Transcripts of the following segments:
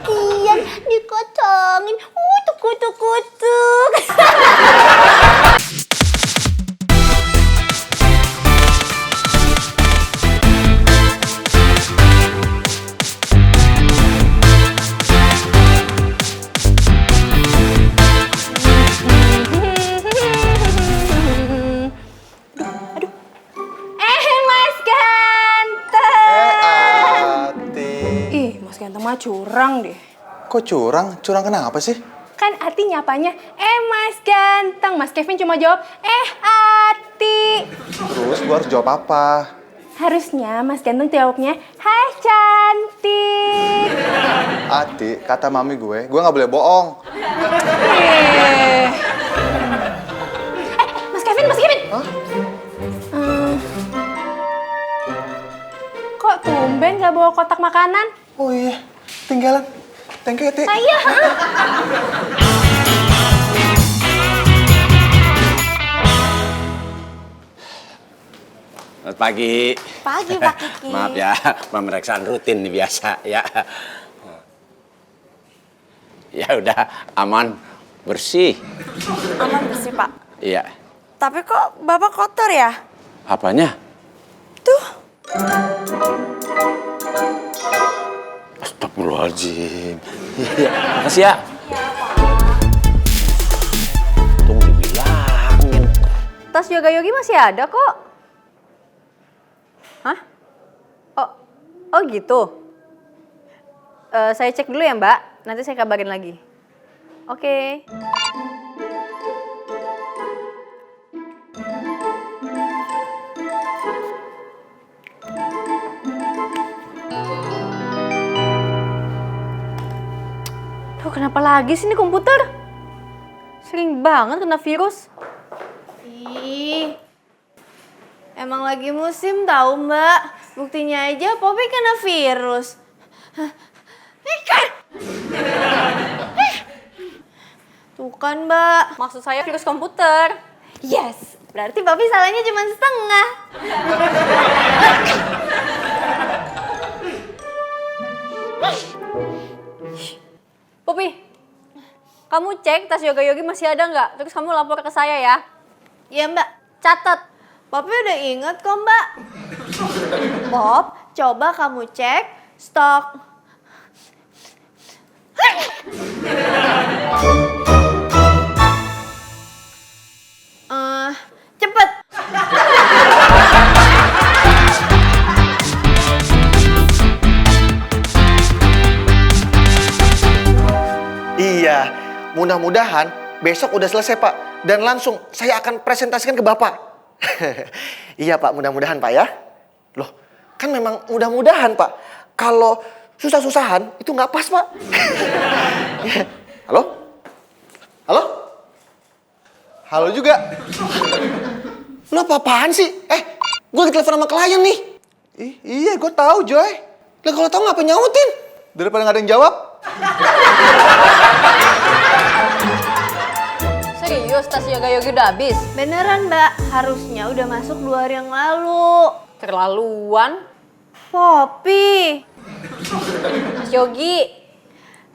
Kian dikocongin, kutuk. Mas Ganteng. Ih, Mas Ganteng mah curang deh. Kok curang? Curang kenapa sih? Kan Ati nyapanya, Mas Ganteng. Mas Kevin cuma jawab, Ati. Terus gue harus jawab apa? Harusnya Mas Ganteng jawabnya, hai cantik. Ati, kata mami gue nggak boleh bohong. Mas Kevin. Hah? Kok tumben gak bawa kotak makanan? Oh iya, tinggalan. Thank you, Ti. Iya. Selamat pagi. Pagi, Pak Kiki. Maaf ya, pemeriksaan rutin nih biasa ya. Ya udah aman, bersih. Aman bersih, Pak. Iya. Tapi kok Bapak kotor ya? Apanya? Tuh. Astagfirullahaladzim. Iya, makasih ya. Tunggu dibilangin. Tas yoga yogi masih ada kok. Hah? Oh gitu. Saya cek dulu ya Mbak. Nanti saya kabarin lagi. Oke. Tuh kenapa lagi sih ini komputer? Sering banget kena virus. Ih, emang lagi musim tahu Mbak. Buktinya aja Poppy kena virus. Tuh kan Mbak. Maksud saya virus komputer. Yes, berarti Poppy salahnya cuma setengah. Poppy, kamu cek tas yoga yogi masih ada nggak? Terus kamu lapor ke saya ya. Ya Mbak, Catat. Poppy udah inget kok Mbak. Pop, coba kamu cek stok. Cepet. Iya, mudah-mudahan besok udah selesai Pak. Dan langsung saya akan presentasikan ke Bapak. Iya Pak, mudah-mudahan Pak ya. Loh, kan memang mudah-mudahan Pak. Kalau susah-susahan itu nggak pas Pak. Halo? Halo? Halo juga. Lo apa-apaan sih? Gue lagi telepon sama klien nih. Iya, gue tahu, Joy. Lah kalau tahu ngapain nyautin? Daripada nggak ada yang jawab. Serius tas yoga yogi udah habis? Beneran Mbak, harusnya udah masuk 2 hari yang lalu. Keterlaluan. Poppy. Mas Yogi.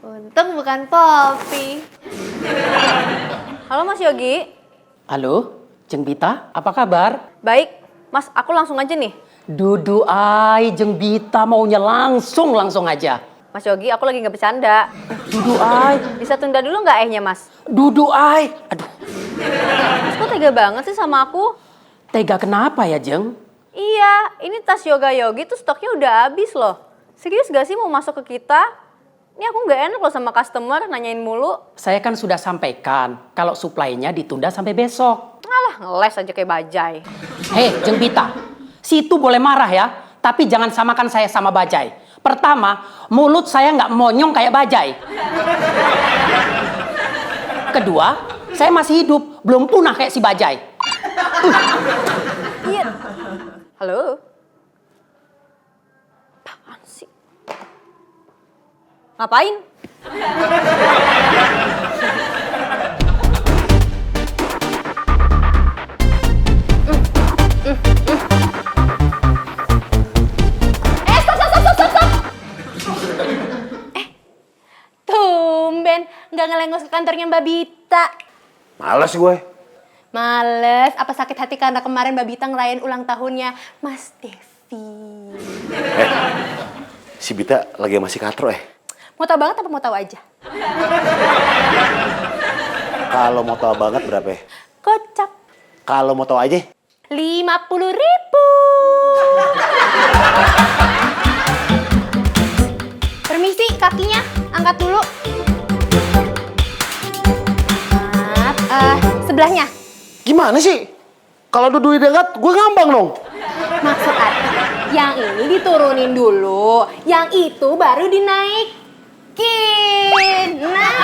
Untung bukan Poppy. Halo Mas Yogi. Halo, Jeng Bita, apa kabar? Baik, Mas aku langsung aja nih. Dudu ai, Jeng Bita maunya langsung aja. Mas Yogi, aku lagi nggak bercanda. Dudu ai, Bisa tunda dulu nggak ehnya Mas? dudu ai. Aduh, Mas kok tega banget sih sama aku? tega kenapa ya, Jeng? Iya, ini tas yoga yogi tuh stoknya udah habis loh. Serius gak sih mau masuk ke kita? Ini aku nggak enak loh sama customer nanyain mulu. Saya kan sudah sampaikan kalau suplainya ditunda sampai besok. Alah, ngeles aja kayak bajai. Hei, Jeng Bita, situ boleh marah ya, tapi jangan samakan saya sama bajai. Pertama, mulut saya nggak monyong kayak bajai. Kedua, saya masih hidup, belum punah kayak si bajai. Iya. Halo? Apaan sih? Ngapain? Stop. nggak ngelengos ke kantornya Mbak Bita? Males gue. Males, apa sakit hati karena kemarin Mbak Bita ngerayain ulang tahunnya Mas Devi? Si Bita lagi masih katro Mau tahu banget apa mau tahu aja? Kalau mau tahu banget berapa Kocak. Kalau mau tahu aja 50.000. Permisi, kakinya angkat dulu. Maaf, sebelahnya. Gimana sih? Kalau duit dekat, gue ngambang dong. Maksud Ati, yang ini diturunin dulu, yang itu baru dinaikin. Nah,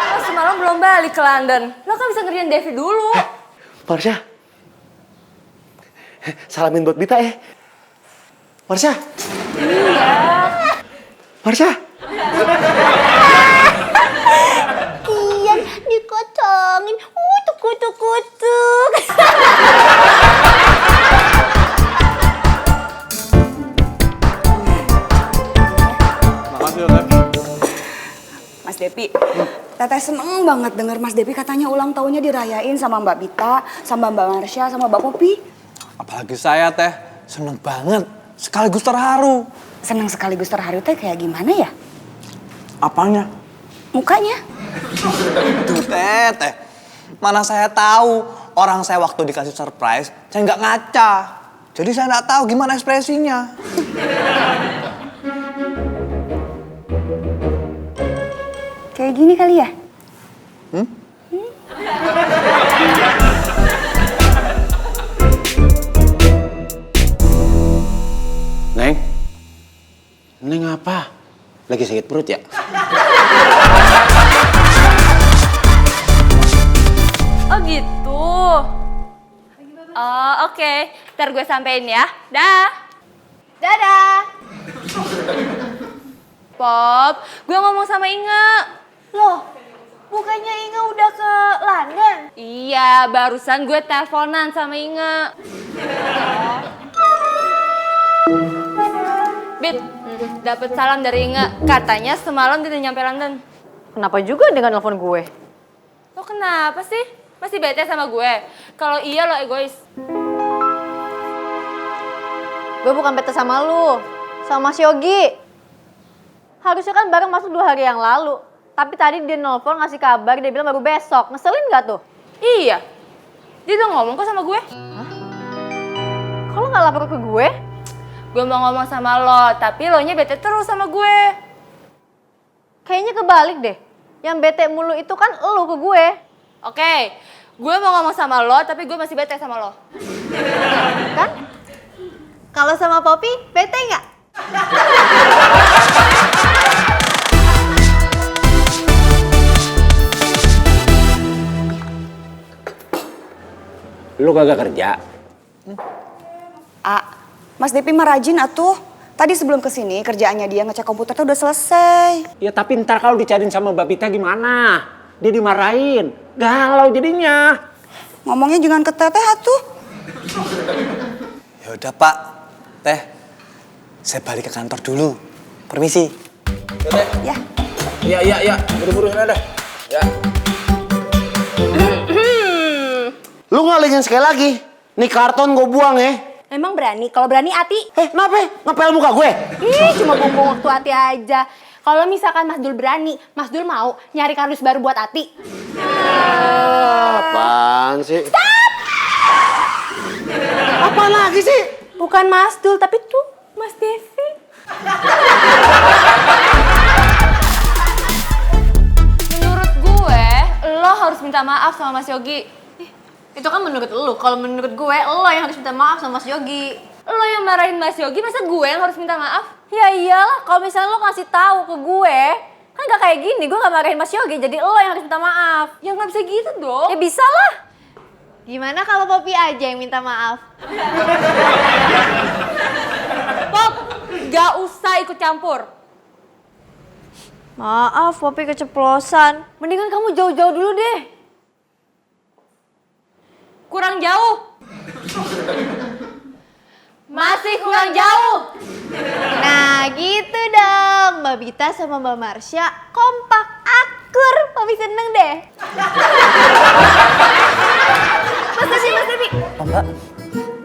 Lo semalam belum balik ke London. Lo kan bisa ngerjain Devi dulu. Marsha, salamin buat Bita Marsha. Iya. Marsha. Kian dikocongin. Kutuk. Mas Depi, Teteh seneng banget denger Mas Depi katanya ulang tahunnya dirayain sama Mbak Bita, sama Mbak Marsha, sama Mbak Popi. Apalagi saya teh seneng banget, sekaligus terharu. Seneng sekaligus terharu teh kayak gimana ya? Apanya? Mukanya. Tuh teh, mana saya tahu orang saya waktu dikasih surprise, saya nggak ngaca. Jadi saya nggak tahu gimana ekspresinya. Kayak gini kali ya? Neng apa? Lagi sakit perut ya? Oh gitu. Oh oke. Ntar gue sampein ya. Dah. Dadah. Pop, gue ngomong sama Inge. Loh, bukannya Inge udah ke London? Iya, barusan gue teleponan sama Inge. Bit, dapet salam dari Inge. Katanya semalam dia udah nyampe London. Kenapa juga dengan nelfon gue? Lo kenapa sih? Masih bete sama gue? Kalau iya lo egois. Gue bukan bete sama lu, sama Mas Yogi. Harusnya kan bareng masuk 2 hari yang lalu. Tapi tadi dia nelfon ngasih kabar, dia bilang baru besok. Ngeselin gak tuh? Iya. Dia udah ngomong kok sama gue. Kalau nggak lapor ke gue? Gue mau ngomong sama lo, tapi lo nya bete terus sama gue. Kayaknya kebalik deh. Yang bete mulu itu kan lu ke gue. Oke, gue mau ngomong sama lo, tapi gue masih bete sama lo. Kan? Kalau sama Poppy, bete nggak? Lu kagak kerja? Mas Depi mah rajin atuh. Tadi sebelum kesini kerjaannya dia ngecek komputer tuh udah selesai. Ya tapi ntar kalau dicariin sama Mbak Bita gimana? Dia dimarahin, galau jadinya. Ngomongnya jangan ke Teteh atuh. Ya udah Pak, Teh, saya balik ke kantor dulu. Permisi. Ya. Iya, buru-buru sana dah. Ya. Lu ngalingin sekali lagi. Nih karton gue buang Emang berani? Kalau berani Ati. Kenapa? Ngepel muka gue? Ih, cuma bumbung waktu Ati aja. Kalau misalkan Mas Dul berani, Mas Dul mau nyari kardus baru buat Ati. Apaan sih? Apaan lagi sih? Bukan Mas Dul, tapi tuh Mas Devi. Menurut gue, lo harus minta maaf sama Mas Yogi. Itu kan menurut lu. Kalau menurut gue, lo yang harus minta maaf sama Mas Yogi. Lo yang marahin Mas Yogi, masa gue yang harus minta maaf? Ya iyalah, kalau misalnya lo kasih tahu ke gue, kan gak kayak gini. Gue gak marahin Mas Yogi, jadi lo yang harus minta maaf. Ya nggak bisa gitu dong. Ya bisa lah. Gimana kalau Poppy aja yang minta maaf? Pop, gak usah ikut campur. Maaf, Poppy keceplosan. Mendingan kamu jauh-jauh dulu deh. Kurang jauh. Masih kurang jauh. Nah gitu dong, Mbak Bita sama Mbak Marsha kompak, akur. Mami seneng deh. Mas Devi. Mbak,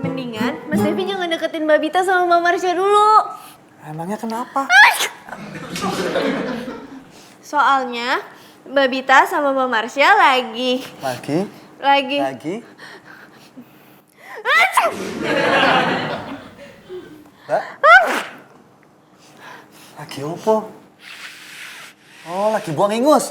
Mendingan Mas Devi jangan deketin Mbak Bita sama Mbak Marsha dulu. emangnya kenapa? Soalnya Mbak Bita sama Mbak Marsha lagi. Mbak? Lagi opo? Oh, lagi buang ingus.